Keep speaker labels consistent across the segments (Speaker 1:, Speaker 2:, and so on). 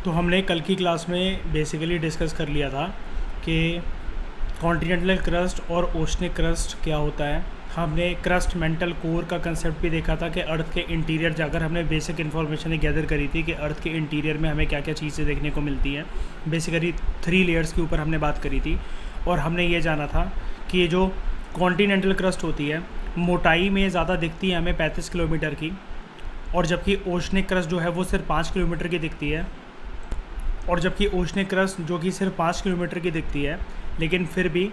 Speaker 1: तो हमने कल की क्लास में बेसिकली डिस्कस कर लिया था कि कॉन्टिनेंटल क्रस्ट और ओशनिक क्रस्ट क्या होता है। हमने क्रस्ट मेंटल कोर का कंसेप्ट भी देखा था कि अर्थ के इंटीरियर जाकर हमने बेसिक इन्फॉर्मेशन गैदर करी थी कि अर्थ के इंटीरियर में हमें क्या क्या चीज़ें देखने को मिलती हैं। बेसिकली 3 लेयर्स के ऊपर हमने बात करी थी और हमने ये जाना था कि ये जो कॉन्टिनेंटल क्रस्ट होती है मोटाई में ज़्यादा दिखती है हमें 35 किलोमीटर की, और जबकि ओशनिक क्रस्ट जो है वो सिर्फ 5 किलोमीटर की दिखती है। और जबकि ओशनिक क्रस्ट जो कि सिर्फ 5 किलोमीटर की दिखती है, लेकिन फिर भी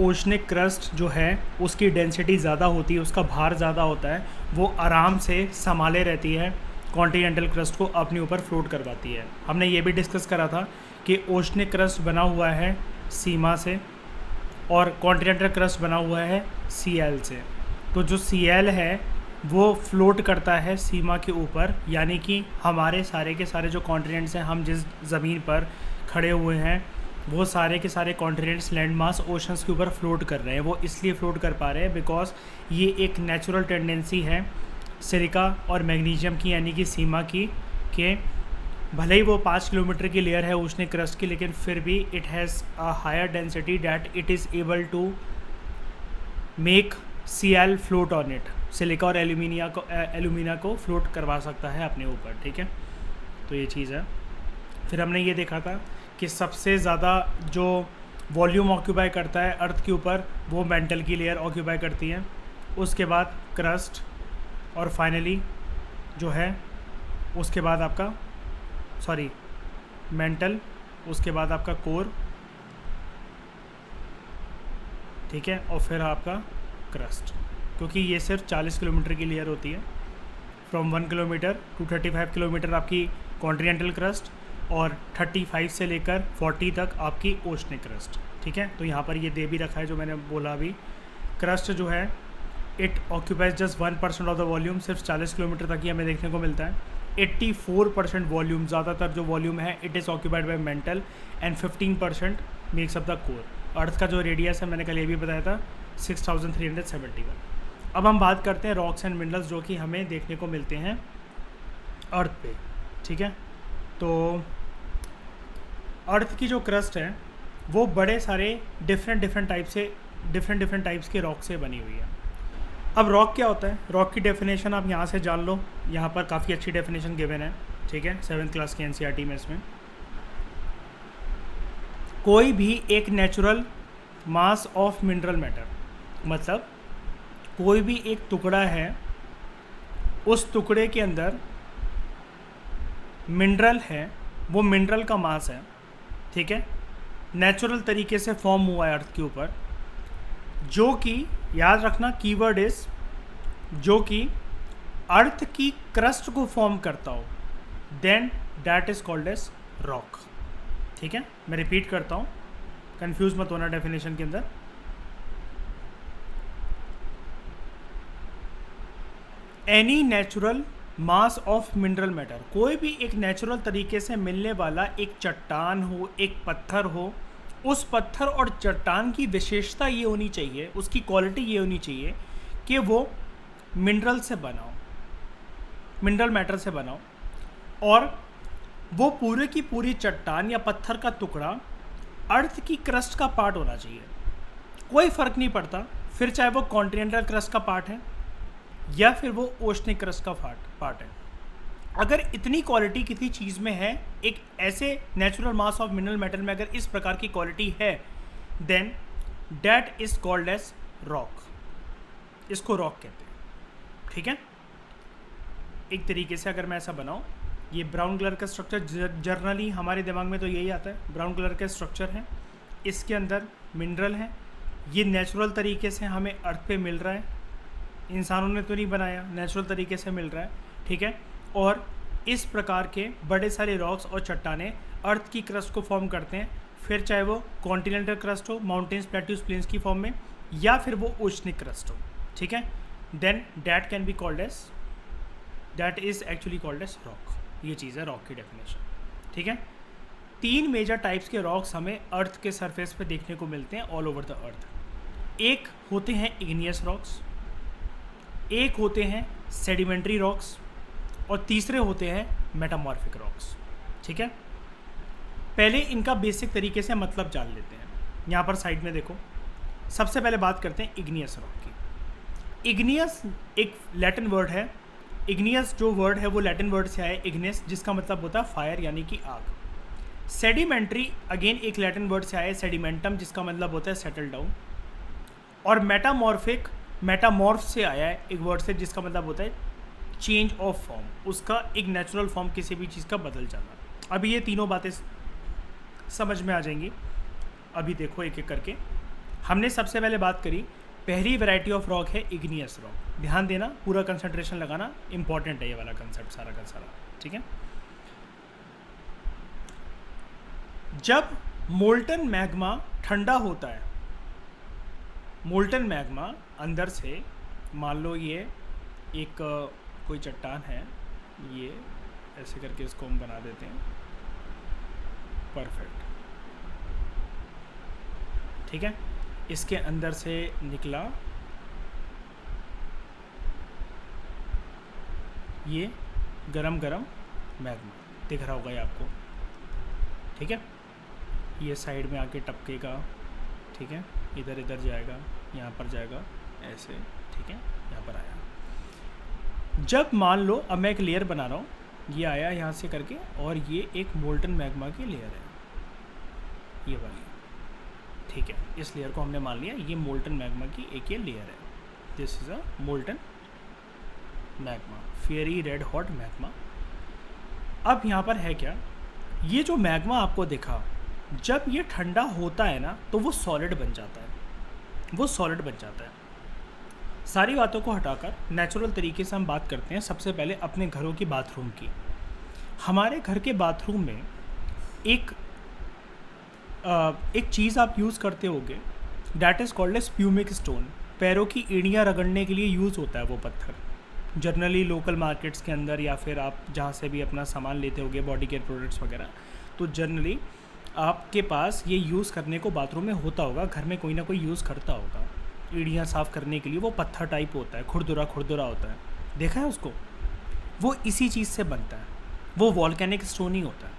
Speaker 1: ओशनिक क्रस्ट जो है उसकी डेंसिटी ज़्यादा होती है, उसका भार ज़्यादा होता है, वो आराम से संभाले रहती है, कॉन्टिनेंटल क्रस्ट को अपने ऊपर फ्लोट करवाती है। हमने ये भी डिस्कस करा था कि ओशनिक क्रस्ट बना हुआ है सीमा से और कॉन्टिनेंटल क्रस्ट बना हुआ है सीएल से। तो जो सीएल है वो फ्लोट करता है सीमा के ऊपर, यानी कि हमारे सारे के सारे जो कॉन्टिनेंट्स हैं, हम जिस ज़मीन पर खड़े हुए हैं वो सारे के सारे कॉन्टिनेंट्स लैंड मास ओशंस के ऊपर फ्लोट कर रहे हैं। वो इसलिए फ्लोट कर पा रहे हैं बिकॉज ये एक नेचुरल टेंडेंसी है सिलिका और मैग्नीशियम की, यानी कि सीमा की, कि भले ही वो 5 किलोमीटर की लेयर है ओशनिक क्रस्ट की, लेकिन फिर भी it has a higher density that it is able to make sial float on it. Silica और एल्यूमिना को फ्लोट करवा सकता है अपने ऊपर, ठीक है। तो ये चीज़ है। फिर हमने ये देखा था कि सबसे ज़्यादा जो वॉल्यूम ऑक्यूपाई करता है अर्थ के ऊपर वो मेंटल की लेयर ऑक्यूपाई करती है, उसके बाद क्रस्ट, और फाइनली जो है उसके बाद आपका मेंटल, उसके बाद आपका कोर, ठीक है, और फिर आपका क्रस्ट। क्योंकि ये सिर्फ 40 किलोमीटर की लेयर होती है, फ्रॉम 1 किलोमीटर टू 35 किलोमीटर आपकी कॉन्टिनेंटल क्रस्ट और 35 से लेकर 40 तक आपकी ओशनिक क्रस्ट, ठीक है। तो यहाँ पर ये दे भी रखा है जो मैंने बोला अभी। क्रस्ट जो है it occupies just 1% of the volume, सिर्फ 40 किलोमीटर तक ही हमें देखने को मिलता है। 84% वॉल्यूम, ज़्यादातर जो वॉल्यूम है it is occupied by mantle and 15% makes up the core. Earth का जो रेडियस है मैंने कल ये भी बताया था 6371। अब हम बात करते हैं रॉक्स एंड मिनरल्स जो कि हमें देखने को मिलते हैं अर्थ पे, ठीक है। तो अर्थ की जो क्रस्ट है वो बड़े सारे डिफरेंट टाइप्स के रॉक से बनी हुई है। अब रॉक क्या होता है, रॉक की डेफिनेशन आप यहाँ से जान लो, यहाँ पर काफ़ी अच्छी डेफिनेशन गिवन है, ठीक है, 7th क्लास की एनसीईआरटी में। इसमें कोई भी एक natural mass of mineral matter, मतलब कोई भी एक टुकड़ा है, उस टुकड़े के अंदर मिनरल है, वो मिनरल का मास है, ठीक है, नेचुरल तरीके से फॉर्म हुआ है अर्थ के ऊपर, जो कि याद रखना कीवर्ड इज जो कि अर्थ की क्रस्ट को फॉर्म करता हो, then that is called as rock, ठीक है। मैं रिपीट करता हूँ, कंफ्यूज मत होना डेफिनेशन के अंदर। Any natural mass of mineral matter, कोई भी एक नेचुरल तरीके से मिलने वाला एक चट्टान हो, एक पत्थर हो, उस पत्थर और चट्टान की विशेषता ये होनी चाहिए, उसकी क्वालिटी ये होनी चाहिए कि वो मिनरल से बना हो, मिनरल मैटर से बना हो, और वो पूरे की पूरी चट्टान या पत्थर का टुकड़ा अर्थ की क्रस्ट का पार्ट होना चाहिए। कोई फ़र्क नहीं पड़ता फिर चाहे वो कॉन्टिनेंटल क्रस्ट का पार्ट है या फिर वो ओशनिक क्रस्ट का पार्ट है। अगर इतनी क्वालिटी किसी चीज़ में है, एक ऐसे natural mass of mineral metal में अगर इस प्रकार की क्वालिटी है, then that is called as rock. इसको रॉक कहते हैं, ठीक है। एक तरीके से अगर मैं ऐसा बनाऊँ, ये ब्राउन कलर का स्ट्रक्चर जर्नली हमारे दिमाग में तो यही आता है, ब्राउन कलर का स्ट्रक्चर है, इसके अंदर मिनरल है, ये नेचुरल तरीके से हमें अर्थ पे मिल रहा है, इंसानों ने तो नहीं बनाया, नेचुरल तरीके से मिल रहा है, ठीक है। और इस प्रकार के बड़े सारे रॉक्स और चट्टानें अर्थ की क्रस्ट को फॉर्म करते हैं, फिर चाहे वो कॉन्टिनेंटल क्रस्ट हो, माउंटेन्स, प्लेट्यूज, प्लेन्स की फॉर्म में, या फिर वो ओशनिक क्रस्ट हो, ठीक है। Then that can be called as, that is actually called as rock. ये चीज़ है रॉक की डेफिनेशन, ठीक है। 3 मेजर टाइप्स के रॉक्स हमें अर्थ के सरफेस पे देखने को मिलते हैं ऑल ओवर द अर्थ। एक होते हैं इग्नियस रॉक्स, एक होते हैं सेडिमेंट्री रॉक्स, और तीसरे होते हैं मेटामॉर्फिक रॉक्स, ठीक है। पहले इनका बेसिक तरीके से मतलब जान लेते हैं। यहाँ पर साइड में देखो, सबसे पहले बात करते हैं इग्नियस रॉक की। इग्नियस एक लैटिन वर्ड है। इग्नियस जो वर्ड है वो लैटिन वर्ड से आया है इग्निस, जिसका मतलब होता है फायर यानी कि आग। सेडिमेंट्री अगेन एक लैटिन वर्ड से आया है सेडिमेंटम, जिसका मतलब होता है सेटल डाउन। और मेटामॉर्फिक मेटामॉर्फ से आया है एक वर्ड से, जिसका मतलब होता है चेंज ऑफ फॉर्म, उसका एक नेचुरल फॉर्म किसी भी चीज़ का बदल जाना। अभी ये तीनों बातें समझ में आ जाएंगी। अभी देखो एक एक करके। हमने सबसे पहले बात करी, पहली वैरायटी ऑफ रॉक है इग्नियस रॉक। ध्यान देना, पूरा कंसंट्रेशन लगाना, इंपॉर्टेंट है ये वाला कंसेप्ट सारा का सारा, ठीक है। जब मोल्टन मैग्मा ठंडा होता है, मोल्टन मैग्मा अंदर से, मान लो ये एक कोई चट्टान है, ये ऐसे करके इसको हम बना देते हैं, परफेक्ट, ठीक है। इसके अंदर से निकला ये गरम गरम मैग्मा, दिख रहा होगा ये आपको, ठीक है। ये साइड में आके टपकेगा, ठीक है, इधर इधर जाएगा, यहाँ पर जाएगा ऐसे, ठीक है, यहाँ पर आया। जब मान लो अब मैं एक लेयर बना रहा हूँ, ये आया यहाँ से करके, और ये एक मोल्टन मैग्मा की लेयर है, ये वाली, ठीक है। इस लेयर को हमने मान लिया ये मोल्टन मैग्मा की एक ये लेयर है। This is a molten magma, Pheri red hot magma. अब यहाँ पर है क्या, ये जो मैग्मा आपको दिखा, जब ये ठंडा होता है ना तो वो सॉलिड बन जाता है, वो सॉलिड बन जाता है। सारी बातों को हटाकर नेचुरल तरीके से हम बात करते हैं सबसे पहले अपने घरों की बाथरूम की। हमारे घर के बाथरूम में एक चीज़ आप यूज़ करते होगे, that is called as pumice stone. पैरों की एड़ियाँ रगड़ने के लिए यूज़ होता है वो पत्थर, जनरली लोकल मार्केट्स के अंदर, या फिर आप जहाँ से भी अपना सामान लेते होगे, बॉडी केयर प्रोडक्ट्स वगैरह, तो जनरली आपके पास ये यूज़ करने को बाथरूम में होता होगा, घर में कोई ना कोई यूज़ करता होगा एड़ियाँ साफ़ करने के लिए। वो पत्थर टाइप होता है, खुरदुरा खुरदुरा होता है, देखा है उसको, वो इसी चीज़ से बनता है, वो वॉल्केनिक स्टोन ही होता है,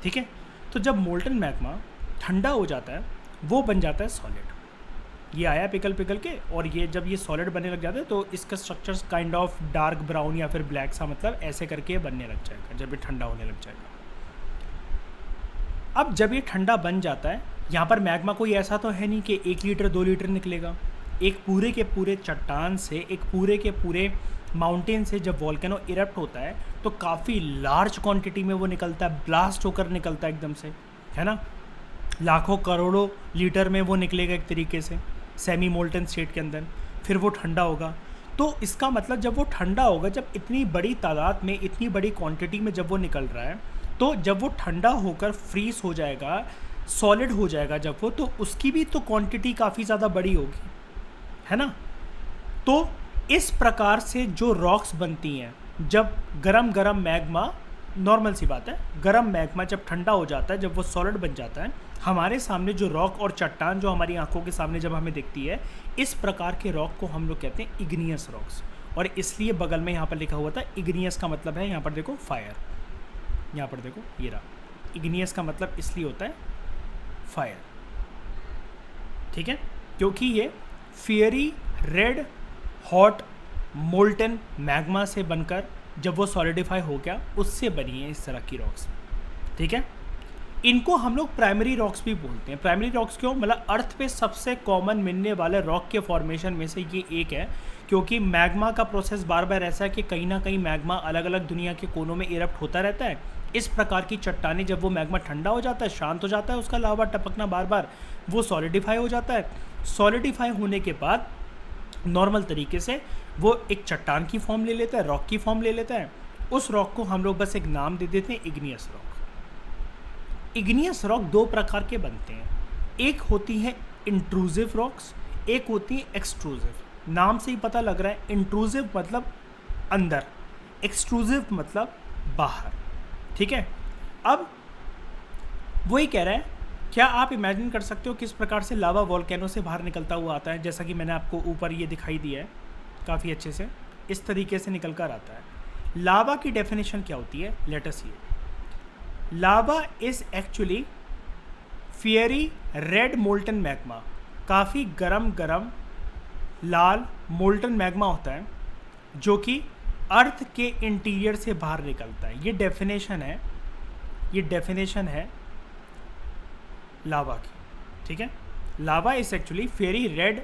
Speaker 1: ठीक है। तो जब मोल्टन मैग्मा ठंडा हो जाता है, वो बन जाता है सॉलिड। ये आया पिघल पिघल के, और ये जब ये सॉलिड बनने लग जाता है तो इसका structures kind of dark brown या फिर ब्लैक सा, मतलब ऐसे करके बनने लग जाएगा जब ये ठंडा होने लग जाएगा। अब जब ये ठंडा बन जाता है, यहाँ पर मैग्मा कोई ऐसा तो है नहीं कि 1 लीटर 2 लीटर निकलेगा। एक पूरे के पूरे चट्टान से, एक पूरे के पूरे माउंटेन से जब वॉल्केनो इरप्ट होता है तो काफ़ी लार्ज क्वांटिटी में वो निकलता है, ब्लास्ट होकर निकलता है एकदम से, है ना। लाखों करोड़ों लीटर में वो निकलेगा एक तरीके से सेमी मोल्टन स्टेट के अंदर, फिर वो ठंडा होगा। तो इसका मतलब जब वो ठंडा होगा, जब इतनी बड़ी तादाद में, इतनी बड़ी क्वांटिटी में जब वो निकल रहा है, तो जब वो ठंडा होकर फ्रीज हो जाएगा, सॉलिड हो जाएगा जब वो, तो उसकी भी तो क्वांटिटी काफ़ी ज़्यादा बड़ी होगी, है ना। तो इस प्रकार से जो रॉक्स बनती हैं, जब गरम गरम मैग्मा, नॉर्मल सी बात है, गरम मैग्मा जब ठंडा हो जाता है, जब वो सॉलिड बन जाता है, हमारे सामने जो रॉक और चट्टान जो हमारी आंखों के सामने जब हमें दिखती है, इस प्रकार के रॉक को हम लोग कहते हैं इग्नियस रॉक्स। और इसलिए बगल में यहाँ पर लिखा हुआ था इग्नियस का मतलब है, यहाँ पर देखो फायर, यहाँ पर देखो ये रहा, इग्नियस का मतलब इसलिए होता है फायर, ठीक है, क्योंकि ये fiery red hot molten magma से बनकर जब वो सॉलिडिफाई हो गया, उससे बनी है इस तरह की रॉक्स, ठीक है। इनको हम लोग प्राइमरी रॉक्स भी बोलते हैं। प्राइमरी रॉक्स क्यों, मतलब अर्थ पे सबसे कॉमन मिलने वाले रॉक के फॉर्मेशन में से ये एक है, क्योंकि मैग्मा का प्रोसेस बार बार ऐसा है कि कहीं ना कहीं मैग्मा अलग अलग दुनिया के कोनों में इरप्ट होता रहता है। इस प्रकार की चट्टानें, जब वो मैग्मा ठंडा हो जाता है, शांत हो जाता है, उसका लावा टपकना बार बार, वो सॉलिडिफाई हो जाता है। सॉलिडिफाई होने के बाद नॉर्मल तरीके से वो एक चट्टान की फॉर्म ले लेता है, रॉक की फॉर्म ले लेता है। उस रॉक को हम लोग बस एक नाम दे देते हैं इग्नियस रॉक। इग्नियस रॉक दो प्रकार के बनते हैं, एक होती है इंट्रूसिव रॉक्स, एक होती है एक्सट्रूसिव। नाम से ही पता लग रहा है, इंट्रूसिव मतलब अंदर, एक्सट्रूसिव मतलब बाहर, ठीक है। अब वही कह रहा है, क्या आप इमेजिन कर सकते हो किस प्रकार से लावा वॉल्केनो से बाहर निकलता हुआ आता है, जैसा कि मैंने आपको ऊपर ये दिखाई दिया है काफ़ी अच्छे से, इस तरीके से निकल कर आता है। लावा की डेफिनेशन क्या होती है, let us see. Lava is actually fiery red molten magma, काफ़ी गरम गरम लाल मोल्टन मैग्मा होता है जो कि अर्थ के इंटीरियर से बाहर निकलता है। ये डेफिनेशन है लावा की, ठीक है। Lava is actually fiery red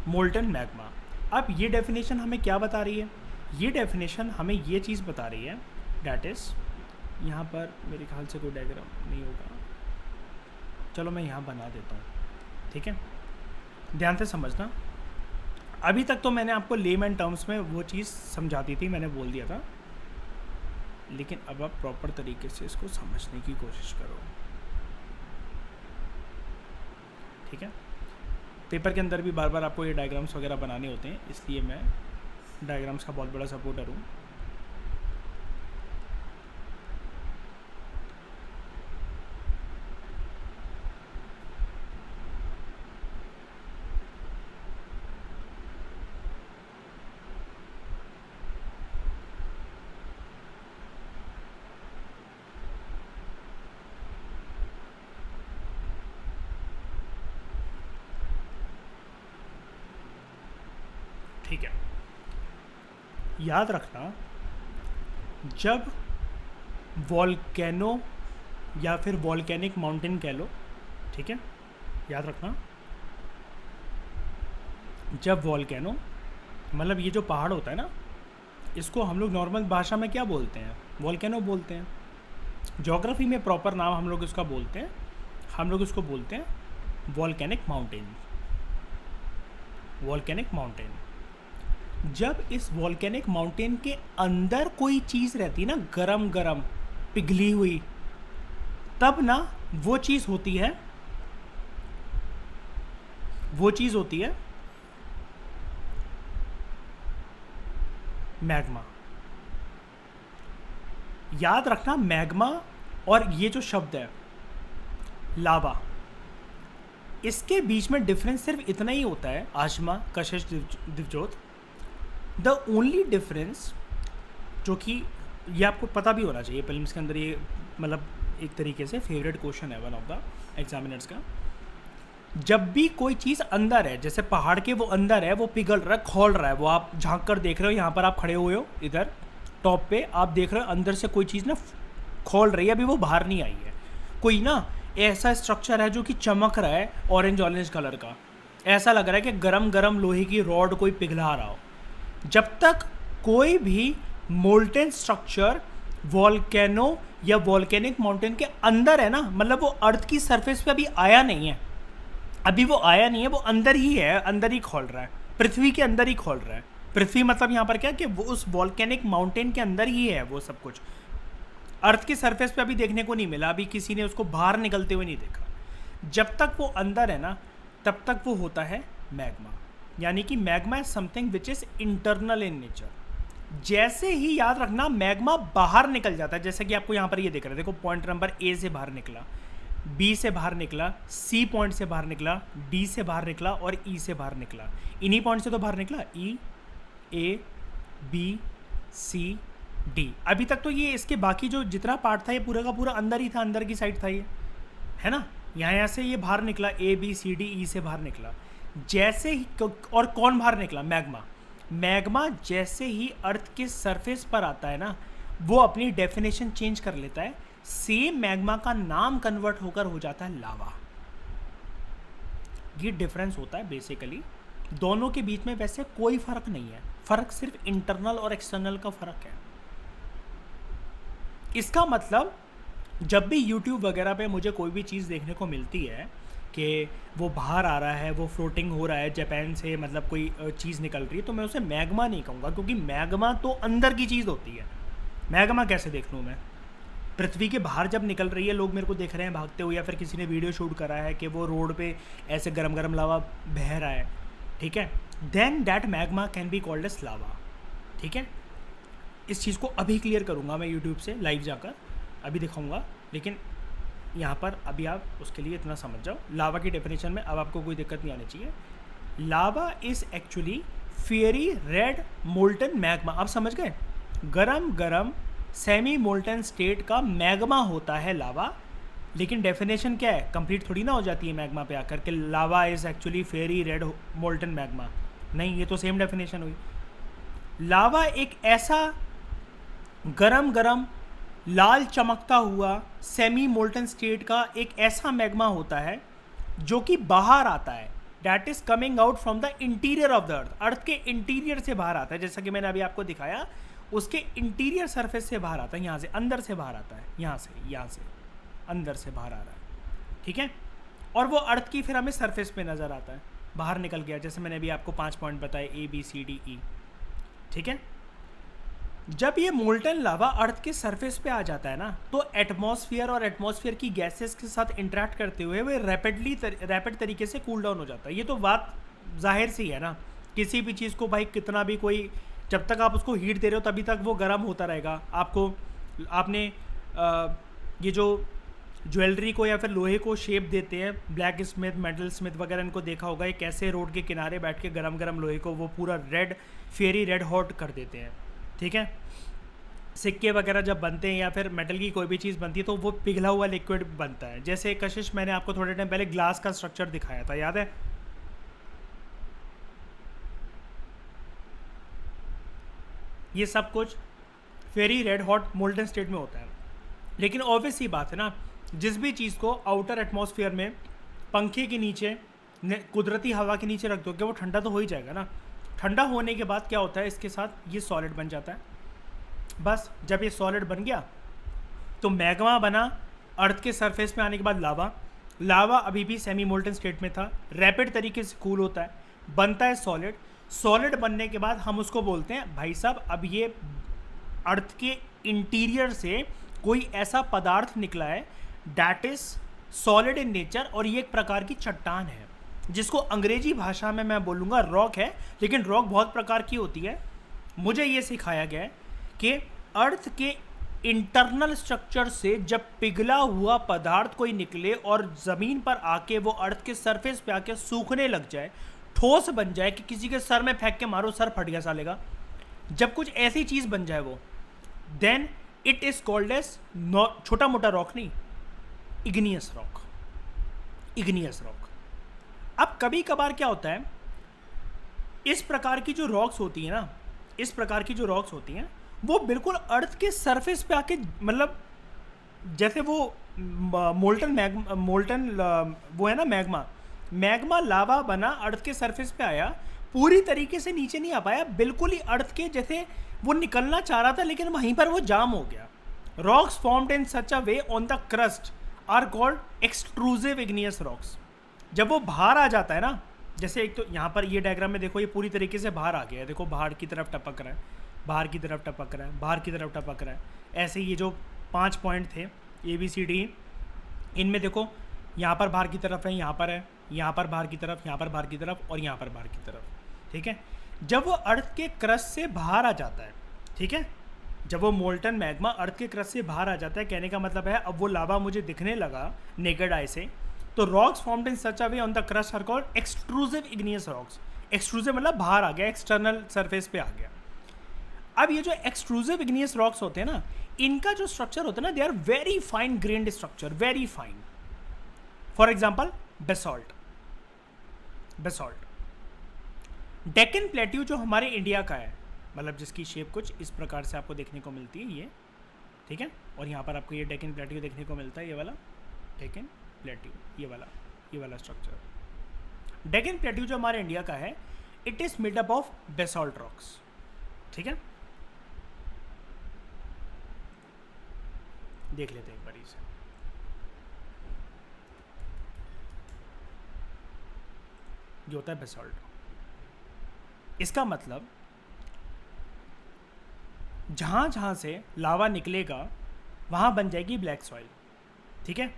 Speaker 1: molten magma. अब ये डेफिनेशन हमें क्या बता रही है? ये डेफिनेशन हमें ये चीज़ बता रही है, डैट इज़, यहाँ पर मेरे ख्याल से कोई डायग्राम नहीं होगा, चलो मैं यहाँ बना देता हूँ, ठीक है। ध्यान से समझना, अभी तक तो मैंने आपको लेमैन टर्म्स में वो चीज़ समझा दी थी, मैंने बोल दिया था, लेकिन अब आप प्रॉपर तरीके से इसको समझने की कोशिश करो, ठीक है। पेपर के अंदर भी बार बार आपको ये डायग्राम्स वगैरह बनाने होते हैं, इसलिए मैं डायग्राम्स का बहुत बड़ा सपोर्टर हूँ। ठीक है, याद रखना, जब वॉल्केनो या फिर वॉल्केनिक माउंटेन कह लो, ठीक है, याद रखना, जब वॉल्केनो मतलब ये जो पहाड़ होता है ना, इसको हम लोग नॉर्मल भाषा में क्या बोलते हैं? वॉल्केनो बोलते हैं। ज्योग्राफी में प्रॉपर नाम हम लोग इसका बोलते हैं, हम लोग इसको बोलते हैं वॉल्केनिक माउंटेन। वॉल्केनिक माउंटेन, जब इस वॉल्केनिक माउंटेन के अंदर कोई चीज़ रहती है ना, गरम गरम पिघली हुई, तब ना वो चीज़ होती है मैग्मा। याद रखना, मैग्मा और ये जो शब्द है लावा, इसके बीच में डिफरेंस सिर्फ इतना ही होता है, आशमा, कशिश, दिवजोत। द ओनली डिफरेंस, जो कि ये आपको पता भी होना चाहिए, प्रीलिम्स के अंदर ये मतलब एक तरीके से फेवरेट क्वेश्चन है वन ऑफ द एग्जामिनर्स का, जब भी कोई चीज़ अंदर है, जैसे पहाड़ के वो अंदर है, वो पिघल रहा है, खोल रहा है, वो आप झांक कर देख रहे हो, यहाँ पर आप खड़े हुए हो, इधर टॉप पे आप देख रहे हो अंदर से कोई चीज़ ना खोल रही है, अभी वो बाहर नहीं आई है, कोई ना ऐसा स्ट्रक्चर है जो कि चमक रहा है ऑरेंज कलर का, ऐसा लग रहा है कि गरम गरम लोहे की रॉड कोई पिघला रहा हो। जब तक कोई भी मोल्टेन स्ट्रक्चर वॉल्केनो या वॉल्केनिक माउंटेन के अंदर है ना, मतलब वो अर्थ की सरफेस पे अभी आया नहीं है, वो अंदर ही है, अंदर ही खोल रहा है, पृथ्वी के अंदर ही खोल रहा है। पृथ्वी मतलब यहाँ पर क्या कि वो उस वॉल्केनिक माउंटेन के अंदर ही है, वो सब कुछ अर्थ की सरफेस पे अभी देखने को नहीं मिला, अभी किसी ने उसको बाहर निकलते हुए नहीं देखा। जब तक वो अंदर है ना, तब तक वो होता है मैग्मा, यानी कि magma is something which is internal in nature. जैसे ही याद रखना मैग्मा बाहर निकल जाता है, जैसे कि आपको यहाँ पर ये दिख रहा है, देखो पॉइंट नंबर ए से बाहर निकला, बी से बाहर निकला, सी पॉइंट से बाहर निकला, डी से बाहर निकला और ई से बाहर निकला। इन्हीं पॉइंट से तो बाहर निकला, ई, ए, बी, सी, डी। अभी तक तो ये इसके बाकी जो जितना पार्ट था ये पूरा का पूरा अंदर ही था, अंदर की साइड था ये, है ना। यहाँ से ये बाहर निकला, A B C D E से बाहर निकला। जैसे ही, और कौन बाहर निकला? मैग्मा जैसे ही अर्थ के सरफेस पर आता है ना, वो अपनी डेफिनेशन चेंज कर लेता है, सेम मैग्मा का नाम कन्वर्ट होकर हो जाता है लावा। ये डिफरेंस होता है बेसिकली, दोनों के बीच में वैसे कोई फर्क नहीं है, फर्क सिर्फ इंटरनल और एक्सटर्नल का फर्क है। इसका मतलब जब भी YouTube वगैरह पे मुझे कोई भी चीज़ देखने को मिलती है कि वो बाहर आ रहा है, वो फ्लोटिंग हो रहा है, जापान से मतलब कोई चीज़ निकल रही है, तो मैं उसे मैग्मा नहीं कहूँगा, क्योंकि मैग्मा तो अंदर की चीज़ होती है। मैग्मा कैसे देख लूँ मैं? पृथ्वी के बाहर जब निकल रही है, लोग मेरे को देख रहे हैं भागते हुए, या फिर किसी ने वीडियो शूट करा है कि वो रोड पे ऐसे गरम गरम लावा बह रहा है, ठीक है, then that magma can be called as lava. ठीक है, इस चीज़ को अभी क्लियर करूँगा मैं यूट्यूब से लाइव जाकर, अभी दिखाऊँगा, लेकिन यहाँ पर अभी आप उसके लिए इतना समझ जाओ। लावा की डेफिनेशन में अब आपको कोई दिक्कत नहीं आनी चाहिए। Lava is actually fiery red molten magma. आप समझ गए? गरम गरम सेमी मोल्टन स्टेट का मैग्मा होता है लावा। लेकिन डेफिनेशन क्या है, कंप्लीट थोड़ी ना हो जाती है मैग्मा पे आकर के lava is actually fiery red molten magma. नहीं, ये तो सेम डेफिनेशन हुई। लावा एक ऐसा गरम गरम लाल चमकता हुआ सेमी मोल्टन स्टेट का एक ऐसा मैग्मा होता है जो कि बाहर आता है, that is coming out from the interior of the Earth. Earth के इंटीरियर से बाहर आता है, जैसा कि मैंने अभी आपको दिखाया, उसके इंटीरियर सरफेस से बाहर आता है, यहाँ से अंदर से बाहर आता है, यहाँ से अंदर से बाहर आ रहा है, ठीक है। और वो अर्थ की फिर हमें सरफेस पे नज़र आता है, बाहर निकल गया, जैसे मैंने अभी आपको 5 पॉइंट बताए ABCDE, ठीक है। जब ये मोल्टन लावा अर्थ के सरफेस पे आ जाता है ना, तो एटमॉस्फेयर और एटमॉस्फेयर की गैसेस के साथ इंटरेक्ट करते हुए वो रैपिड तरीके से कूल डाउन हो जाता है। ये तो बात जाहिर सी है ना, किसी भी चीज़ को भाई कितना भी कोई, जब तक आप उसको हीट दे रहे हो तभी तक वो गर्म होता रहेगा। आपने ये जो ज्वेलरी को या फिर लोहे को शेप देते हैं, ब्लैक स्मिथ, मेटल स्मिथ वगैरह, इनको देखा होगा, ये कैसे रोड के किनारे बैठ के गरम गरम लोहे को वो पूरा फेरी रेड हॉट कर देते हैं, ठीक है। सिक्के वगैरह जब बनते हैं या फिर मेटल की कोई भी चीज़ बनती है तो वो पिघला हुआ लिक्विड बनता है। जैसे कशिश मैंने आपको थोड़े टाइम पहले ग्लास का स्ट्रक्चर दिखाया था, याद है? ये सब कुछ फेरी रेड हॉट मोल्टन स्टेट में होता है। लेकिन ऑब्वियस ही बात है ना, जिस भी चीज़ को आउटर एटमॉस्फेयर में पंखे के नीचे, कुदरती हवा के नीचे रख दोगे, वो ठंडा तो हो ही जाएगा ना। ठंडा होने के बाद क्या होता है, इसके साथ ये सॉलिड बन जाता है। बस जब ये सॉलिड बन गया तो मैग्मा बना, अर्थ के सरफेस में आने के बाद लावा अभी भी सेमी मोल्टन स्टेट में था, रैपिड तरीके से कूल होता है, बनता है सॉलिड बनने के बाद हम उसको बोलते हैं भाई साहब अब ये अर्थ के इंटीरियर से कोई ऐसा पदार्थ निकला है that is solid in nature, और ये एक प्रकार की चट्टान है, जिसको अंग्रेजी भाषा में मैं बोलूँगा रॉक है। लेकिन रॉक बहुत प्रकार की होती है। मुझे ये सिखाया गया है कि अर्थ के इंटरनल स्ट्रक्चर से जब पिघला हुआ पदार्थ कोई निकले और ज़मीन पर आके वो अर्थ के सरफेस पे आके सूखने लग जाए, ठोस बन जाए कि किसी के सर में फेंक के मारो सर फट गया साले का, जब कुछ ऐसी चीज़ बन जाए वो, then it is called as, छोटा मोटा रॉक नहीं, इग्नियस रॉक। अब कभी कभार क्या होता है, इस प्रकार की जो रॉक्स होती हैं वो बिल्कुल अर्थ के सरफेस पे आके, मतलब जैसे वो मोल्टन वो है ना मैग्मा लावा बना, अर्थ के सरफेस पे आया, पूरी तरीके से नीचे नहीं आ पाया, बिल्कुल ही अर्थ के जैसे वो निकलना चाह रहा था लेकिन वहीं पर वो जाम हो गया। Rocks formed in such a way on the crust are called extrusive igneous rocks. जब वो बाहर आ जाता है ना, जैसे एक तो यहाँ पर ये डायग्राम में देखो, ये पूरी तरीके से बाहर आ गया है, देखो बाहर की तरफ टपक रहा है, बाहर की तरफ टपक रहा है। ऐसे ये जो 5 पॉइंट थे ABCD, इनमें देखो यहाँ पर बाहर की तरफ है, यहाँ पर है, यहाँ पर बाहर की तरफ, यहाँ पर बाहर की तरफ और यहाँ पर बाहर की तरफ, ठीक है। जब वो अर्थ के क्रस्ट से बाहर आ जाता है, ठीक है, जब वो मोल्टन मैग्मा अर्थ के क्रस्ट से बाहर आ जाता है, कहने का मतलब है अब वो लावा मुझे दिखने लगा नेकेड आई से, तो rocks formed in such a way on the crust are called extrusive igneous rocks. Extrusive मतलब बाहर आ गया, एक्सटर्नल सरफेस पे आ गया। अब ये जो एक्सट्रूसिव इग्नियस रॉक्स होते हैं ना, इनका जो स्ट्रक्चर होता है ना, they are very fine grained structure, very fine. For example basalt. Deccan plateau जो हमारे इंडिया का है, मतलब जिसकी शेप कुछ इस प्रकार से आपको देखने को मिलती है, ये ठीक है, और यहाँ पर आपको ये डेक्कन प्लेट्यू देखने को मिलता है, ये वाला डेक्कन प्लेट्यू, ये वाला स्ट्रक्चर। डेक्कन प्लेट्यू जो हमारे इंडिया का है, it is made up of basalt rocks, ठीक है। देख लेते हैं एक बार इसे। ये होता है बेसॉल्ट। इसका मतलब जहाँ जहाँ से लावा निकलेगा वहाँ बन जाएगी ब्लैक सॉइल, ठीक है।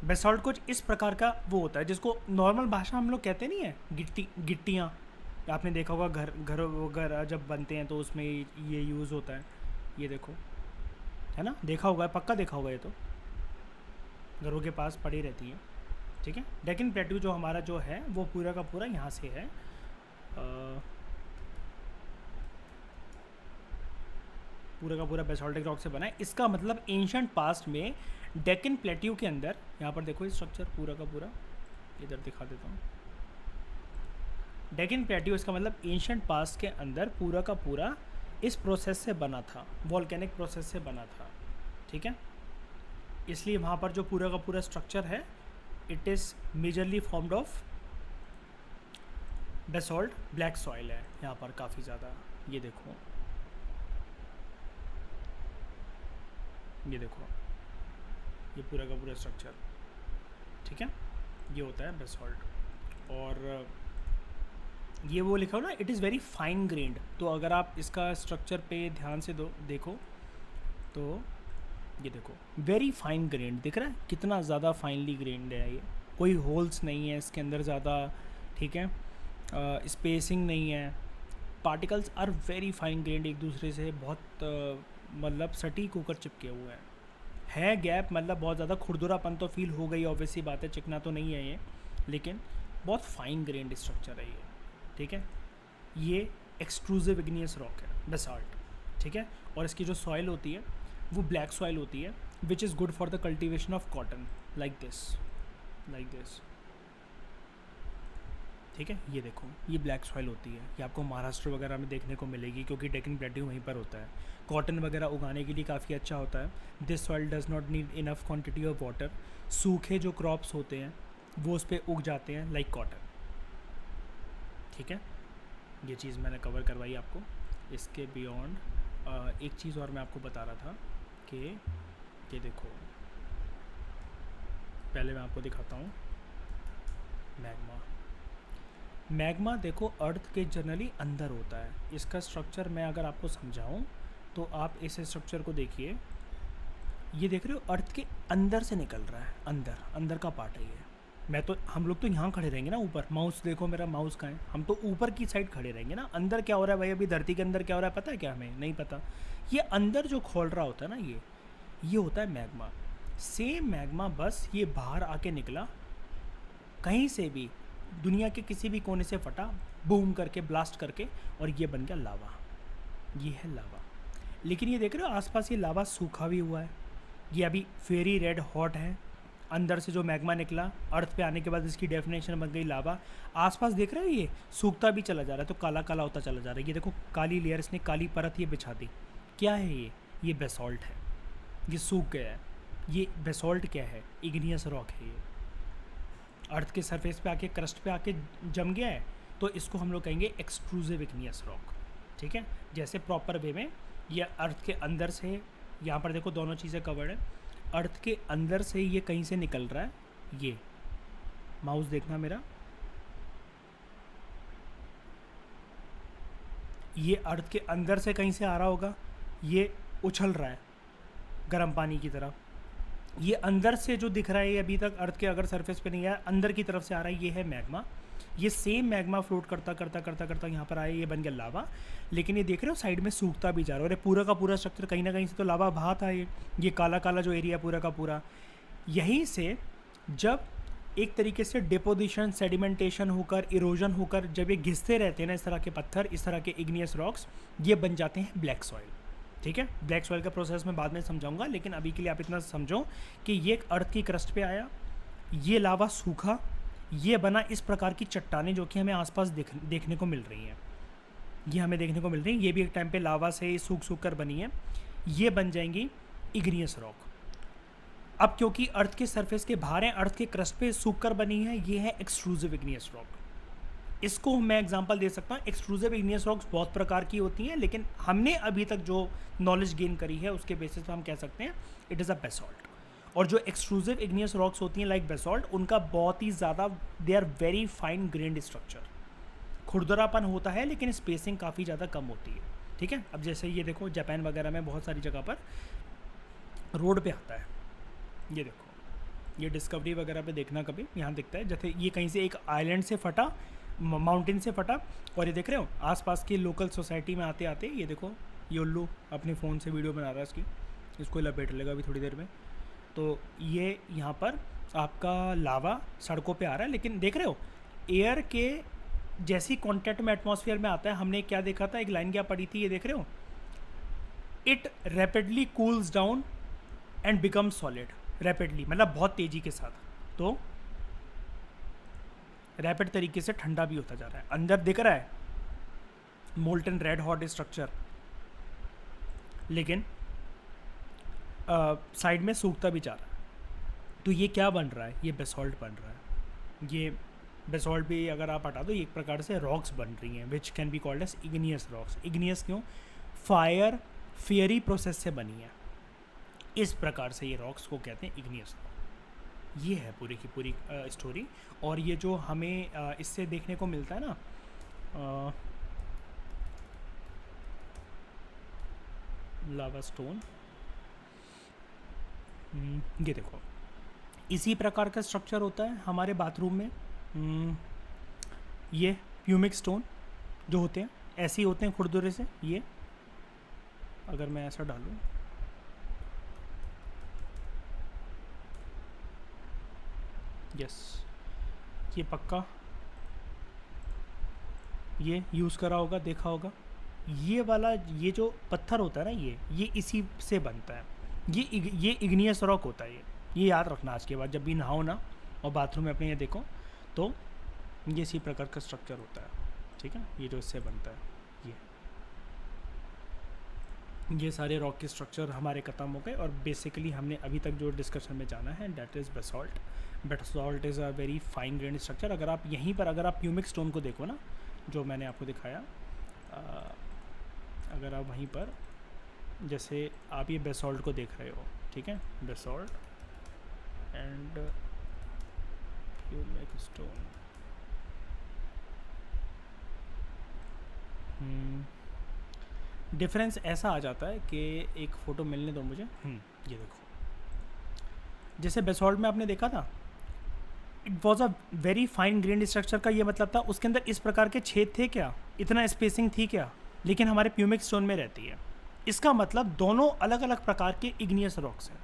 Speaker 1: बेसॉल्ट कुछ इस प्रकार का वो होता है, जिसको नॉर्मल भाषा हम लोग कहते नहीं है गिट्टियाँ। आपने देखा होगा घर वगैरह जब बनते हैं तो उसमें ये यूज़ होता है, ये देखो, है ना, देखा होगा, पक्का देखा होगा, ये तो घरों के पास पड़ी रहती है, ठीक है। डेक्कन प्लेट्यू जो हमारा जो है वो पूरा का पूरा यहाँ से है, पूरा का पूरा बेसाल्टिक रॉक से बना है। इसका मतलब एंशंट पास्ट में डेक्कन प्लेट्यू के अंदर, यहाँ पर देखो ये स्ट्रक्चर पूरा का पूरा, इधर दिखा देता हूँ, डेक्कन प्लेट्यू, इसका मतलब एंशंट पास्ट के अंदर पूरा का पूरा इस प्रोसेस से बना था, वॉल्केनिक प्रोसेस से बना था, ठीक है। इसलिए वहाँ पर जो पूरा का पूरा स्ट्रक्चर है it is majorly formed of basalt, black soil है यहाँ पर काफ़ी ज़्यादा। ये देखो, ये देखो, ये पूरा का पूरा स्ट्रक्चर, ठीक है, ये होता है बेसॉल्ट। और ये वो लिखा हो ना, it is very fine grand. तो अगर आप इसका स्ट्रक्चर पे ध्यान से देखो तो ये देखो वेरी फाइन ग्रेन्ड दिख रहा है, कितना ज़्यादा फाइनली ग्रेन्ड है ये, कोई होल्स नहीं है इसके अंदर ज़्यादा, ठीक है, स्पेसिंग नहीं है, particles are very fine grained, एक दूसरे से बहुत मतलब सटीक होकर चिपके हुए है गैप, मतलब बहुत ज़्यादा खुरदुरापन तो फील हो गई, ऑब्वियसली बात है, चिकना तो नहीं है ये, लेकिन बहुत फाइन ग्रेन्ड स्ट्रक्चर है ये, ठीक है। ये एक्सट्रूसिव इग्नियस रॉक है बेसाल्ट, ठीक है। और इसकी जो सॉइल होती है वो ब्लैक सॉइल होती है, which is good for the cultivation of cotton, like this, ठीक है। ये देखो ये ब्लैक सॉइल होती है, ये आपको महाराष्ट्र वगैरह में देखने को मिलेगी क्योंकि डेक्कन प्लेट्यू वहीं पर होता है, कॉटन वगैरह उगाने के लिए काफ़ी अच्छा होता है। This soil does not need enough quantity of water, सूखे जो क्रॉप्स होते हैं वो उस पर उग जाते हैं लाइक कॉटन, ठीक है। ये चीज़ मैंने कवर करवाई आपको। इसके बियॉन्ड एक चीज़ और मैं आपको बता रहा था कि ये देखो, पहले मैं आपको दिखाता हूँ मैग्मा देखो अर्थ के जनरली अंदर होता है। इसका स्ट्रक्चर मैं अगर आपको समझाऊँ तो आप इस स्ट्रक्चर को देखिए, ये देख रहे हो अर्थ के अंदर से निकल रहा है, अंदर का पार्ट है ये। मैं तो, हम लोग तो यहाँ खड़े रहेंगे ना ऊपर, माउस देखो मेरा माउस कहाँ है, हम तो ऊपर की साइड खड़े रहेंगे ना। अंदर क्या हो रहा है भाई, अभी धरती के अंदर क्या हो रहा है पता है क्या, हमें नहीं पता। ये अंदर जो खोल रहा होता है ना, ये होता है मैग्मा। सेम मैग्मा, बस ये बाहर आके निकला कहीं से भी, दुनिया के किसी भी कोने से फटा, बूम करके, ब्लास्ट करके, और ये बन गया लावा। ये है लावा। लेकिन ये देख रहे हो आसपास ये लावा सूखा भी हुआ है, ये अभी फेरी रेड हॉट है। अंदर से जो मैग्मा निकला अर्थ पे आने के बाद इसकी डेफिनेशन बन गई लावा। आसपास देख रहे हो ये सूखता भी चला जा रहा है, तो काला काला होता चला जा रहा है। ये देखो काली लेयर, इसने काली परत ये बिछा दी। क्या है ये बेसॉल्ट है, ये सूख गया है। ये बेसॉल्ट क्या है, इग्नियस रॉक है। ये अर्थ के सरफेस पे आके, क्रस्ट पे आके जम गया है, तो इसको हम लोग कहेंगे एक्सट्रूसिव इग्नियस रॉक, ठीक है। जैसे प्रॉपर वे में ये अर्थ के अंदर से, यहाँ पर देखो दोनों चीज़ें कवर्ड है, अर्थ के अंदर से ये कहीं से निकल रहा है। ये माउस देखना मेरा, ये अर्थ के अंदर से कहीं से आ रहा होगा, ये उछल रहा है गर्म पानी की तरह। ये अंदर से जो दिख रहा है, ये अभी तक अर्थ के अगर सरफेस पे नहीं आया, अंदर की तरफ से आ रहा है, ये है मैग्मा। ये सेम मैग्मा फ्लोट करता करता करता करता यहाँ पर आया, ये बन गया लावा। लेकिन ये देख रहे हो साइड में सूखता भी जा रहा है, और ये पूरा का पूरा स्ट्रक्चर कहीं ना कहीं से तो लावा बहा था। ये काला काला जो एरिया पूरा का पूरा, यहीं से जब एक तरीके से डिपोजिशन, सेडिमेंटेशन होकर, इरोजन होकर, जब ये घिसते रहते हैं ना इस तरह के पत्थर, इस तरह के इग्नियस रॉक्स, ये बन जाते हैं ब्लैक सॉइल, ठीक है। ब्लैक सॉइल का प्रोसेस मैं बाद में समझाऊंगा, लेकिन अभी के लिए आप इतना समझो कि ये एक अर्थ की क्रस्ट पे आया, ये लावा सूखा, ये बना इस प्रकार की चट्टानें जो कि हमें आसपास देखने को मिल रही हैं। ये हमें देखने को मिल रही हैं, ये भी एक टाइम पे लावा से सूख कर बनी है। ये बन जाएंगी इग्नियस रॉक। अब क्योंकि अर्थ के सरफेस के बाहर है, अर्थ के क्रस्ट पे सूख कर बनी है, ये है एक्सट्रूसिव इग्नियस रॉक। इसको मैं एग्जांपल दे सकता हूँ। एक्सट्रूसिव इग्नियस रॉक्स बहुत प्रकार की होती हैं, लेकिन हमने अभी तक जो नॉलेज गेन करी है उसके बेसिस पर हम कह सकते हैं इट इज़ अ बेसॉल्ट। और जो एक्सट्रूसिव इग्नियस रॉक्स होती हैं लाइक बेसॉल्ट, उनका बहुत ही ज़्यादा, they are very fine grained structure. खुरदरापन होता है लेकिन स्पेसिंग काफ़ी ज़्यादा कम होती है, ठीक है। अब जैसे ये देखो जापान वगैरह में बहुत सारी जगह पर रोड पे आता है, ये देखो, ये डिस्कवरी वगैरह पे देखना कभी, यहाँ दिखता है जैसे ये कहीं से एक आइलैंड से फटा, माउंटेन से फटा, और ये देख रहे हो आसपास की लोकल सोसाइटी में आते आते, ये देखो ये उल्लू अपने फ़ोन से वीडियो बना रहा है इसकी, इसको लपेट लेगा अभी थोड़ी देर में। तो ये यहाँ पर आपका लावा सड़कों पे आ रहा है, लेकिन देख रहे हो एयर के जैसी कॉन्टैक्ट में एटमॉस्फेयर में आता है। हमने क्या देखा था, एक लाइन क्या पड़ी थी, ये देख रहे हो, it rapidly cools down and become solid. Rapidly मतलब बहुत तेज़ी के साथ, तो रैपिड तरीके से ठंडा भी होता जा रहा है। अंदर दिख रहा है मोल्टन रेड हॉट स्ट्रक्चर, लेकिन साइड में सूखता भी जा रहा है। तो ये क्या बन रहा है? ये बेसॉल्ट बन रहा है। ये बेसॉल्ट भी अगर आप हटा दो, एक प्रकार से रॉक्स बन रही हैं, which can be called as igneous rocks. Igneous क्यों? फायर फियरी प्रोसेस से बनी है, इस प्रकार से ये रॉक्स को कहते हैं इग्नियस रॉक। ये है पूरी की पूरी स्टोरी। और ये जो हमें इससे देखने को मिलता है ना, लावा स्टोन, ये देखो इसी प्रकार का स्ट्रक्चर होता है हमारे बाथरूम में। ये प्यूमिक स्टोन जो होते हैं ऐसे ही होते हैं खुरदुरे से। ये अगर मैं ऐसा डालूं, यस, ये पक्का ये यूज़ करा होगा, देखा होगा। ये वाला ये जो पत्थर होता है ना, ये इसी से बनता है। ये इग्नियस रॉक होता है। ये याद रखना आज के बाद जब भी नहाओ ना और बाथरूम में अपने ये देखो, तो ये इसी प्रकार का स्ट्रक्चर होता है, ठीक है। ये जो इससे बनता है, ये सारे रॉक के स्ट्रक्चर हमारे ख़त्म हो गए। और बेसिकली हमने अभी तक जो डिस्कशन में जाना है, that is basalt. Basalt is a very fine grain structure. अगर आप यहीं पर अगर आप प्यूमिक स्टोन को देखो ना, जो मैंने आपको दिखाया, अगर आप वहीं पर जैसे आप ये बेसॉल्ट को देख रहे हो, ठीक है, basalt and pumice stone, difference ऐसा आ जाता है कि एक फ़ोटो मिलने दो मुझे। ये देखो, जैसे बेसॉल्ट में आपने देखा था, it was a very fine grain structure का ये मतलब था, उसके अंदर इस प्रकार के छेद थे क्या, इतना स्पेसिंग थी क्या, लेकिन हमारे प्यूमिक स्टोन में रहती है। इसका मतलब दोनों अलग अलग प्रकार के इग्नियस रॉक्स हैं,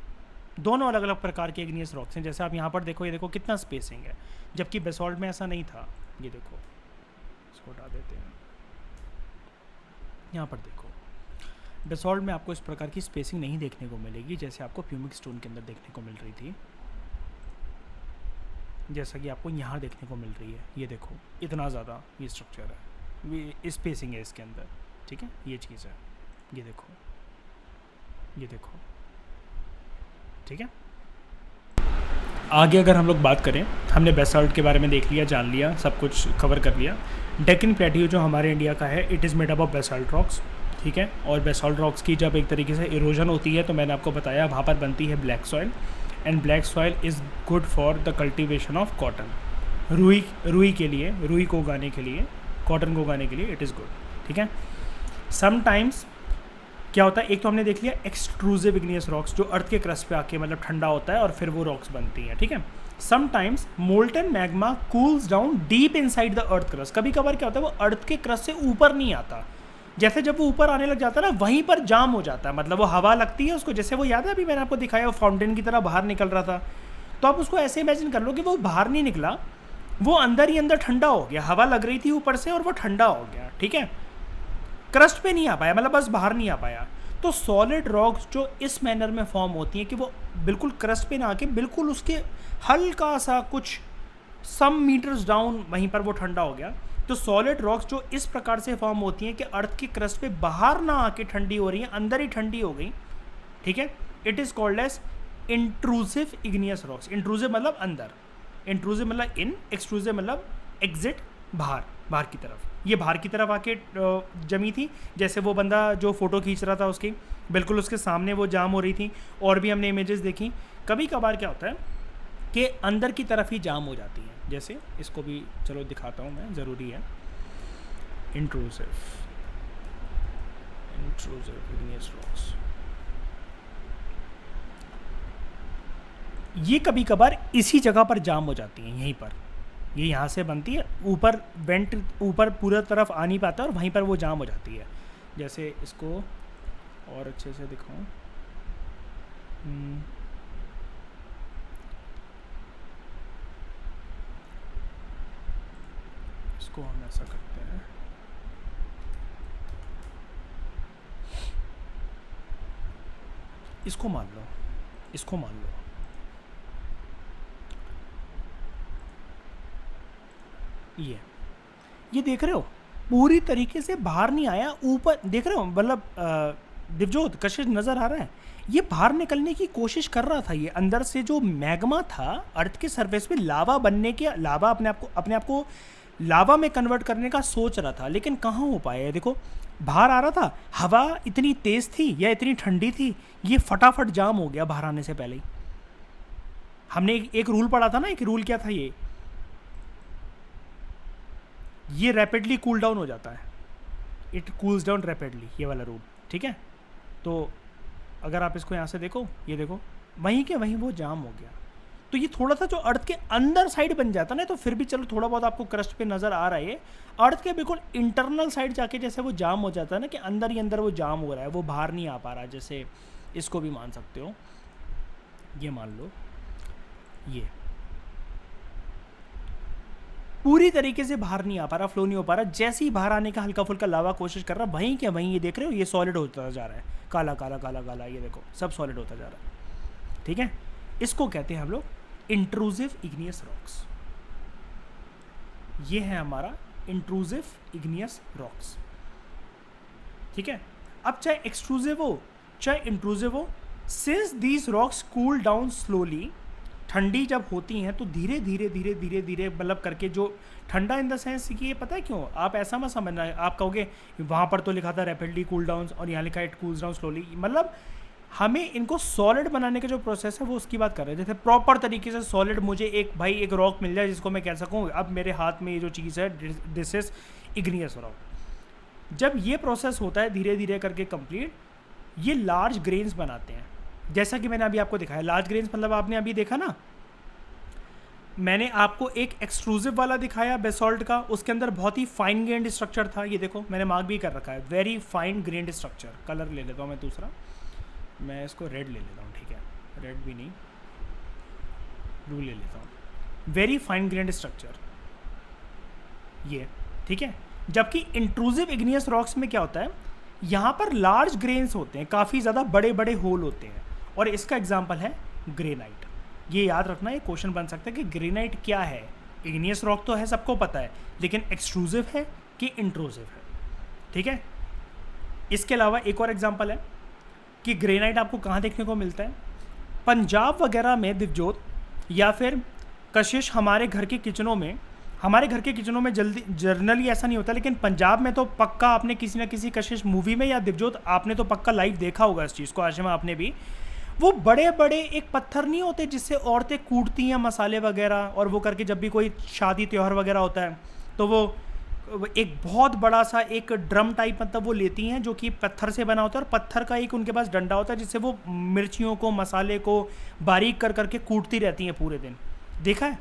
Speaker 1: दोनों अलग अलग प्रकार के इग्नियस रॉक्स हैं। जैसे आप यहाँ पर देखो, ये देखो कितना स्पेसिंग है, जबकि बेसॉल्ट में ऐसा नहीं था। ये देखो, इसको हटा देते हैं, यहाँ पर देखो बेसॉल्ट में आपको इस प्रकार की स्पेसिंग नहीं देखने को मिलेगी जैसे आपको प्यूमिक स्टोन के अंदर देखने को मिल रही थी, जैसा कि आपको यहाँ देखने को मिल रही है। ये देखो इतना ज़्यादा ये स्ट्रक्चर है, ये स्पेसिंग है इसके अंदर, ठीक है, ये चीज़ है। ये देखो, ये देखो, ठीक है। आगे अगर हम लोग बात करें, हमने बेसॉल्ट के बारे में देख लिया, जान लिया, सब कुछ कवर कर लिया। डेक्कन प्लेट्यू जो हमारे इंडिया का है, it is made up of basalt rocks, ठीक है। और बेसॉल्ट रॉक्स की जब एक तरीके से इरोजन होती है, तो मैंने आपको बताया वहाँ पर बनती है black soil, and black soil is good for the cultivation of cotton. रुई के लिए, रुई को उगाने के लिए, कॉटन को उगाने के लिए इट इज़ गुड, ठीक है। समटाइम्स क्या होता है, एक तो हमने देख लिया एक्सट्रूसिव इग्नियस रॉक्स जो अर्थ के क्रस्ट पे आके मतलब ठंडा होता है और फिर वो रॉक्स बनती हैं, ठीक है। Sometimes molten magma cools down deep inside the earth crust. कभी कभार क्या होता है, वो अर्थ के क्रस्ट से ऊपर नहीं आता, जैसे जब वो ऊपर आने लग जाता है ना, वहीं पर जाम हो जाता है, मतलब वो हवा लगती है उसको, जैसे वो याद है अभी मैंने आपको दिखाया, वो फाउंटेन की तरह बाहर निकल रहा था। तो आप उसको ऐसे इमेजिन कर लो कि वो बाहर नहीं निकला, वो अंदर ही अंदर ठंडा हो गया, हवा लग रही थी ऊपर से और वो ठंडा हो गया, ठीक है। क्रस्ट पे नहीं आ पाया, मतलब बस बाहर नहीं आ पाया। तो सॉलिड रॉक्स जो इस मैनर में फॉर्म होती हैं कि वो बिल्कुल क्रस्ट पे ना आके बिल्कुल उसके हल्का सा कुछ सम मीटर्स डाउन वहीं पर वो ठंडा हो गया। तो सॉलिड रॉक्स जो इस प्रकार से फॉर्म होती हैं कि अर्थ के क्रस्ट पे बाहर ना आके ठंडी हो रही हैं, अंदर ही ठंडी हो गई, ठीक है, it is called as intrusive igneous rocks. Intrusive मतलब अंदर, इंट्रूसिव मतलब इन, एक्सट्रूसिव मतलब एग्जिट, बाहर, बाहर की तरफ। ये बाहर की तरफ आके जमी थी, जैसे वो बंदा जो फ़ोटो खींच रहा था उसकी बिल्कुल उसके सामने वो जाम हो रही थी। और भी हमने इमेजेस देखी, कभी कभार क्या होता है कि अंदर की तरफ ही जाम हो जाती हैं, जैसे इसको भी चलो दिखाता हूँ मैं, ज़रूरी है। इंट्रूसिव इग्नियस रॉक्स, ये कभी कभार इसी जगह पर जाम हो जाती हैं, यहीं पर, ये यहाँ से बनती है, ऊपर वेंट ऊपर पूरा तरफ आ नहीं पाता और वहीं पर वो जाम हो जाती है। जैसे इसको और अच्छे से दिखाऊं, इसको हम ऐसा करते हैं, इसको मान लो, इसको मान लो, ये देख रहे हो पूरी तरीके से बाहर नहीं आया, ऊपर देख रहे हो, मतलब दिवजोत कशिश नज़र आ रहा है, ये बाहर निकलने की कोशिश कर रहा था। ये अंदर से जो मैग्मा था अर्थ के सरफेस पे लावा बनने के, लावा अपने आप को लावा में कन्वर्ट करने का सोच रहा था, लेकिन कहाँ हो पाया। देखो बाहर आ रहा था, हवा इतनी तेज़ थी या इतनी ठंडी थी, ये फटाफट जाम हो गया बाहर आने से पहले ही। हमने एक रूल पढ़ा था ना, एक रूल क्या था, ये रैपिडली कूल डाउन हो जाता है, इट कूल्स डाउन रैपिडली, ये वाला रूल, ठीक है। तो अगर आप इसको यहाँ से देखो, ये देखो वहीं के वहीं वो जाम हो गया। तो ये थोड़ा सा जो अर्थ के अंदर साइड बन जाता ना, तो फिर भी चलो थोड़ा बहुत आपको क्रस्ट पे नज़र आ रहा है, अर्थ के बिल्कुल इंटरनल साइड जाके जैसे वो जाम हो जाता है ना, कि अंदर ही अंदर वो जाम हो रहा है, वो बाहर नहीं आ पा रहा। जैसे इसको भी मान सकते हो, ये मान लो ये पूरी तरीके से बाहर नहीं आ पा रहा, फ्लो नहीं हो पा रहा। जैसे ही बाहर आने का हल्का फुल्का लावा कोशिश कर रहा, वहीं के वहीं ये देख रहे हो, ये सॉलिड होता जा रहा है, काला काला काला काला, ये देखो सब सॉलिड होता जा रहा है, ठीक है। इसको कहते हैं हम लोग इंट्रूसिव इग्नियस रॉक्स। ये है हमारा इंट्रूसिव इग्नियस रॉक्स, ठीक है। अब चाहे एक्सट्रूसिव हो चाहे इंट्रूसिव हो, since these rocks cool down slowly, ठंडी जब होती हैं तो धीरे धीरे धीरे धीरे धीरे मतलब करके, जो ठंडा इन द सेंस कि ये पता है क्यों, आप ऐसा मत समझना, आप कहोगे वहाँ पर तो लिखा था रैपिडली कूल डाउन और यहाँ लिखा है इट कूल्स डाउन स्लोली, मतलब हमें इनको सॉलिड बनाने का जो प्रोसेस है वो उसकी बात कर रहे हैं। जैसे प्रॉपर तरीके से सॉलिड मुझे एक रॉक मिल जाए जिसको मैं कह सकूँ अब मेरे हाथ में ये जो चीज़ है दिस इज इग्नियस रॉक। जब ये प्रोसेस होता है धीरे धीरे करके कंप्लीट, ये लार्ज ग्रेन्स बनाते हैं, जैसा कि मैंने अभी आपको दिखाया। लार्ज ग्रेन्स मतलब आपने अभी देखा ना, मैंने आपको एक एक्सट्रूसिव वाला दिखाया बेसॉल्ट का, उसके अंदर बहुत ही फाइन ग्रेन्ड स्ट्रक्चर था, ये देखो मैंने मार्क भी कर रखा है, very fine grained structure. Colour ले लेता हूँ मैं दूसरा, मैं इसको रेड ले लेता हूँ, ठीक है, रेड भी नहीं ब्लू ले लेता हूँ, वेरी फाइन ग्रेन्ड स्ट्रक्चर ये, ठीक है। जबकि इंट्रूसिव इग्नियस रॉक्स में क्या होता है, यहाँ पर लार्ज ग्रेन्स होते हैं, काफ़ी ज़्यादा बड़े बड़े होल होते हैं, और इसका एग्जाम्पल है ग्रेनाइट। ये याद रखना, ये क्वेश्चन बन सकता है कि ग्रेनाइट क्या है। इग्नियस रॉक तो है, सबको पता है, लेकिन एक्सट्रूसिव है कि इंट्रूसिव है, ठीक है। इसके अलावा एक और एग्जाम्पल है कि ग्रेनाइट आपको कहाँ देखने को मिलता है, पंजाब वगैरह में दिवजोत, या फिर कशिश हमारे घर के किचनों में जल्दी जनरली ऐसा नहीं होता, लेकिन पंजाब में तो पक्का आपने किसी ना किसी कशिश मूवी में या दिवजोत आपने तो पक्का लाइव देखा होगा इस चीज़ को, आशिमा आपने भी, वो बड़े बड़े एक पत्थर नहीं होते जिससे औरतें कूटती हैं मसाले वगैरह, और वो करके जब भी कोई शादी त्यौहार वगैरह होता है तो वो एक बहुत बड़ा सा एक ड्रम टाइप मतलब वो लेती हैं, जो कि पत्थर से बना होता है, और पत्थर का एक उनके पास डंडा होता है जिससे वो मिर्चियों को मसाले को बारीक कर करके कूटती रहती हैं पूरे दिन। देखा है,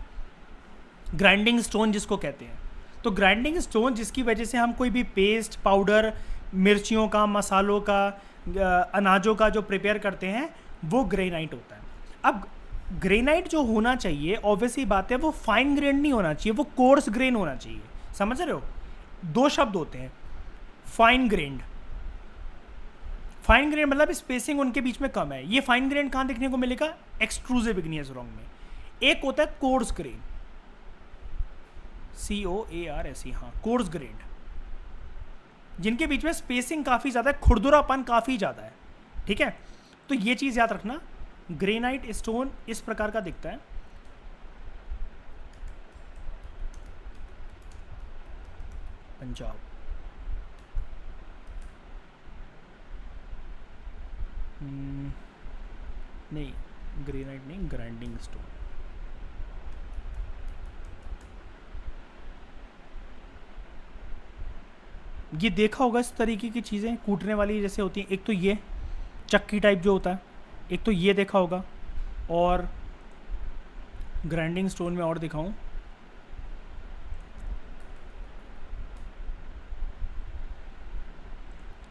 Speaker 1: ग्राइंडिंग स्टोन जिसको कहते हैं। तो ग्राइंडिंग स्टोन जिसकी वजह से हम कोई भी पेस्ट पाउडर मिर्चियों का, मसालों का, अनाजों का जो प्रिपेयर करते हैं, वो ग्रेनाइट होता है। अब ग्रेनाइट जो होना चाहिए ऑब्वियसली बात है, वो फाइन ग्रेन नहीं होना चाहिए, वो कोर्स ग्रेन होना चाहिए। समझ रहे हो, दो शब्द होते हैं, फाइन ग्रेन्ड, फाइन ग्रेन मतलब स्पेसिंग उनके बीच में कम है। ये फाइन ग्रेन कहाँ देखने को मिलेगा, एक्सट्रूसिव इग्नियस रॉक में। एक होता है कोर्स ग्रेन, COARSE, हाँ, कोर्स ग्रेन्ड, जिनके बीच में स्पेसिंग काफ़ी ज़्यादा है, खुरदुरापन काफ़ी ज़्यादा है, ठीक है। तो ये चीज़ याद रखना, ग्रेनाइट स्टोन इस प्रकार का दिखता है। पंजाब, नहीं ग्रेनाइट नहीं, ग्राइंडिंग स्टोन। ये देखा होगा इस तरीके की चीज़ें कूटने वाली जैसे होती हैं, एक तो ये चक्की टाइप जो होता है, एक तो ये देखा होगा, और ग्राइंडिंग स्टोन में और दिखाऊं,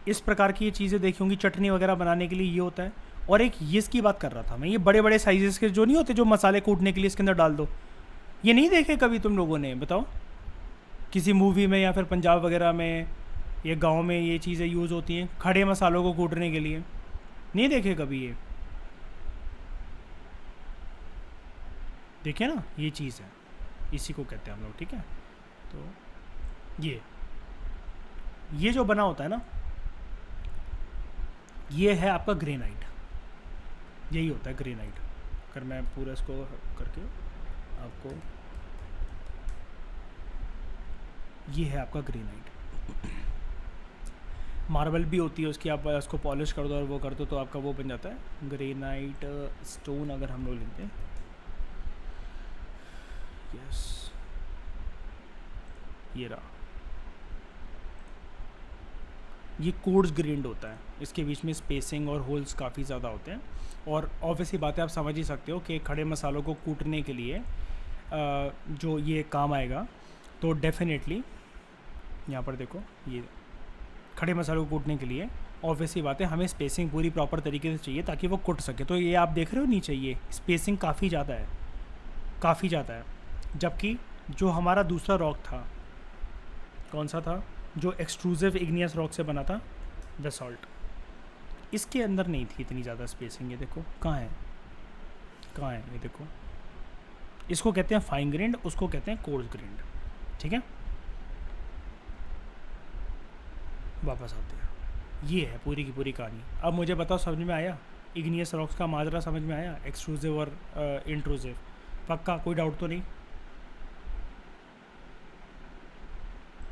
Speaker 1: इस प्रकार की ये चीज़ें देखी होंगी चटनी वगैरह बनाने के लिए, ये होता है। और एक ये इसकी बात कर रहा था मैं, ये बड़े बड़े साइजेस के जो नहीं होते, जो मसाले कूटने के लिए इसके अंदर डाल दो, ये नहीं देखे कभी तुम लोगों ने, बताओ, किसी मूवी में या फिर पंजाब वगैरह में या गांव में ये चीज़ें यूज़ होती हैं खड़े मसालों को कूटने के लिए, नहीं देखे कभी ये? देखिए ना, ये चीज़ है, इसी को कहते हैं हम लोग, ठीक है। तो ये जो बना होता है ना, ये है आपका ग्रेनाइट, यही होता है ग्रेनाइट। अगर मैं पूरा इसको करके आपको, ये है आपका ग्रेनाइट। मार्बल भी होती है उसकी, आप उसको पॉलिश कर दो और वो कर दो तो आपका वो बन जाता है ग्रेनाइट स्टोन। अगर हम लोग लेते हैं, यस, ये रहा, ये कोर्स ग्रेन्ड होता है, इसके बीच में स्पेसिंग और होल्स काफ़ी ज़्यादा होते हैं। और ऑब्वियसली बात है, आप समझ ही सकते हो कि खड़े मसालों को कूटने के लिए जो ये काम आएगा, तो डेफिनेटली यहाँ पर देखो, ये खड़े मसालों को कूटने के लिए ऑब्वियसली बात है हमें स्पेसिंग पूरी प्रॉपर तरीके से चाहिए ताकि वो कुट सके। तो ये आप देख रहे हो नीचे, ये स्पेसिंग काफ़ी ज़्यादा है, काफ़ी ज़्यादा है। जबकि जो हमारा दूसरा रॉक था, कौन सा था, जो एक्सट्रूसिव इग्नियस रॉक से बना था, बेसाल्ट, इसके अंदर नहीं थी इतनी ज़्यादा स्पेसिंग। ये देखो कहाँ है, कहाँ है, ये देखो, इसको कहते हैं फाइन ग्रेन्ड, उसको कहते हैं कोर्स ग्रेन्ड, ठीक है। वापस आते हैं, ये है पूरी की पूरी कहानी। अब मुझे बताओ, समझ में आया? इग्नियस रॉक्स का माजरा समझ में आया? एक्सट्रूसिव और इंट्रूसिव, पक्का कोई डाउट तो नहीं?